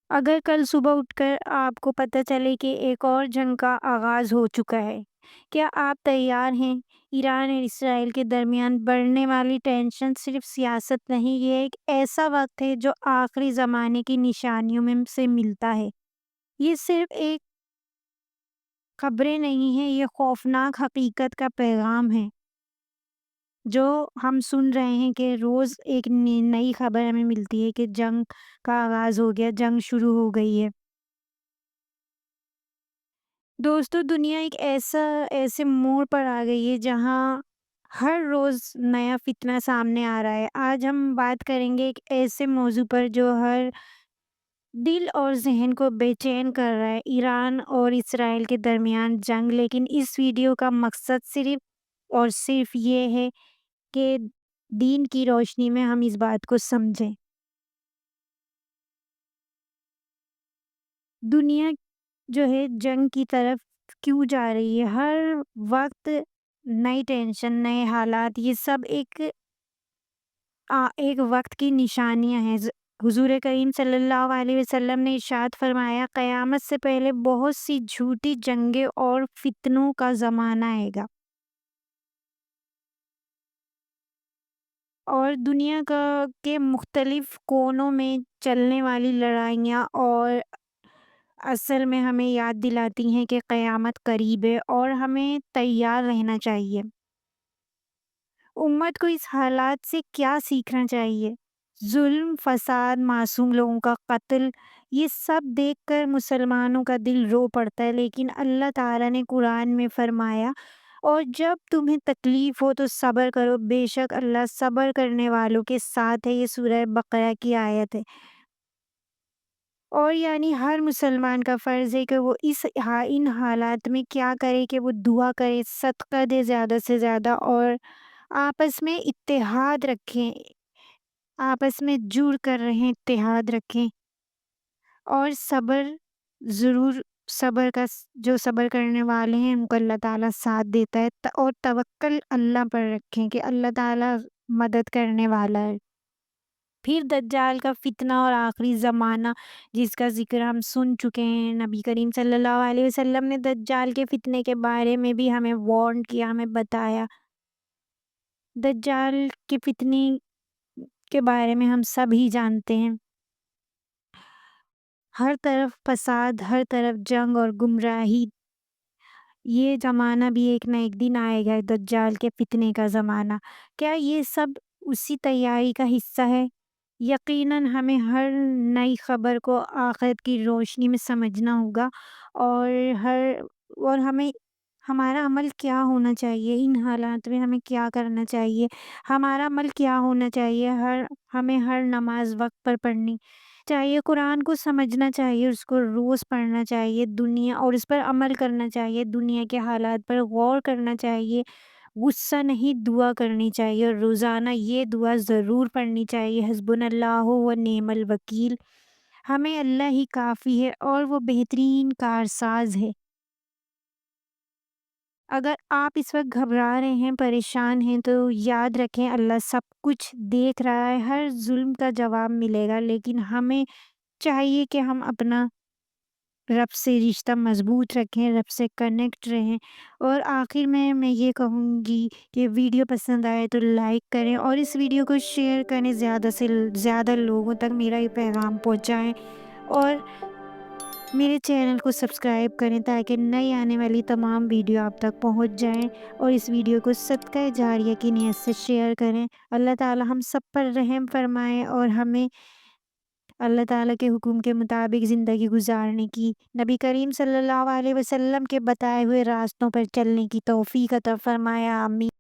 اگر کل صبح اٹھ کر آپ کو پتہ چلے کہ ایک اور جنگ کا آغاز ہو چکا ہے، کیا آپ تیار ہیں؟ ایران اور اسرائیل کے درمیان بڑھنے والی ٹینشن صرف سیاست نہیں، یہ ایک ایسا وقت ہے جو آخری زمانے کی نشانیوں میں سے ملتا ہے۔ یہ صرف ایک خبریں نہیں ہیں، یہ خوفناک حقیقت کا پیغام ہے جو ہم سن رہے ہیں کہ روز ایک نئی خبر ہمیں ملتی ہے کہ جنگ کا آغاز ہو گیا، جنگ شروع ہو گئی ہے۔ دوستو، دنیا ایک ایسے موڑ پر آ گئی ہے جہاں ہر روز نیا فتنہ سامنے آ رہا ہے۔ آج ہم بات کریں گے ایک ایسے موضوع پر جو ہر دل اور ذہن کو بے چین کر رہا ہے، ایران اور اسرائیل کے درمیان جنگ۔ لیکن اس ویڈیو کا مقصد صرف اور صرف یہ ہے کہ دین کی روشنی میں ہم اس بات کو سمجھیں۔ دنیا جو ہے جنگ کی طرف کیوں جا رہی ہے؟ ہر وقت نئی ٹینشن، نئے حالات، یہ سب ایک وقت کی نشانیاں ہیں۔ حضور کریم صلی اللہ علیہ وسلم نے ارشاد فرمایا، قیامت سے پہلے بہت سی جھوٹی جنگیں اور فتنوں کا زمانہ آئے گا، اور دنیا کے مختلف کونوں میں چلنے والی لڑائیاں اور اصل میں ہمیں یاد دلاتی ہیں کہ قیامت قریب ہے اور ہمیں تیار رہنا چاہیے۔ امت کو اس حالات سے کیا سیکھنا چاہیے؟ ظلم، فساد، معصوم لوگوں کا قتل، یہ سب دیکھ کر مسلمانوں کا دل رو پڑتا ہے، لیکن اللہ تعالیٰ نے قرآن میں فرمایا، اور جب تمہیں تکلیف ہو تو صبر کرو، بے شک اللہ صبر کرنے والوں کے ساتھ ہے۔ یہ سورہ بقرہ کی آیت ہے۔ اور یعنی ہر مسلمان کا فرض ہے کہ وہ ان حالات میں کیا کرے کہ وہ دعا کرے، صدقہ دے زیادہ سے زیادہ، اور آپس میں اتحاد رکھیں، آپس میں جڑ کر رہیں، اتحاد رکھیں، اور ضرور صبر جو صبر کرنے والے ہیں ان کو اللہ تعالیٰ ساتھ دیتا ہے، اور توکل اللہ پر رکھیں کہ اللہ تعالیٰ مدد کرنے والا ہے۔ پھر دجال کا فتنہ اور آخری زمانہ، جس کا ذکر ہم سن چکے ہیں۔ نبی کریم صلی اللہ علیہ وسلم نے دجال کے فتنے کے بارے میں بھی ہمیں وارن کیا، ہمیں بتایا۔ دجال کے فتنے کے بارے میں ہم سب ہی جانتے ہیں، ہر طرف فساد، ہر طرف جنگ اور گمراہی۔ یہ زمانہ بھی ایک نہ ایک دن آئے گا، دجال کے فتنے کا زمانہ۔ کیا یہ سب اسی تیاری کا حصہ ہے؟ یقیناً ہمیں ہر نئی خبر کو آخرت کی روشنی میں سمجھنا ہوگا، اور ہمارا عمل کیا ہونا چاہیے ان حالات میں، ہمیں کیا کرنا چاہیے، ہمارا عمل کیا ہونا چاہیے۔ ہمیں ہر نماز وقت پر پڑھنی چاہیے، قرآن کو سمجھنا چاہیے، اس کو روز پڑھنا چاہیے، اور اس پر عمل کرنا چاہیے، دنیا کے حالات پر غور کرنا چاہیے، غصہ نہیں دعا کرنی چاہیے، اور روزانہ یہ دعا ضرور پڑھنی چاہیے، حسبنا اللہ و نعم الوکیل، ہمیں اللہ ہی کافی ہے اور وہ بہترین کارساز ہے۔ اگر آپ اس وقت گھبرا رہے ہیں، پریشان ہیں، تو یاد رکھیں اللہ سب کچھ دیکھ رہا ہے، ہر ظلم کا جواب ملے گا، لیکن ہمیں چاہیے کہ ہم اپنا رب سے رشتہ مضبوط رکھیں، رب سے کنیکٹ رہیں۔ اور آخر میں یہ کہوں گی کہ ویڈیو پسند آئے تو لائک کریں، اور اس ویڈیو کو شیئر کریں، زیادہ سے زیادہ لوگوں تک میرا یہ پیغام پہنچائیں، اور میرے چینل کو سبسکرائب کریں تاکہ نئی آنے والی تمام ویڈیو آپ تک پہنچ جائیں، اور اس ویڈیو کو صدقہ جاریہ کی نیت سے شیئر کریں۔ اللہ تعالی ہم سب پر رحم فرمائے اور ہمیں اللہ تعالیٰ کے حکم کے مطابق زندگی گزارنے کی، نبی کریم صلی اللہ علیہ وسلم کے بتائے ہوئے راستوں پر چلنے کی توفیق عطا فرمائے۔ آمین۔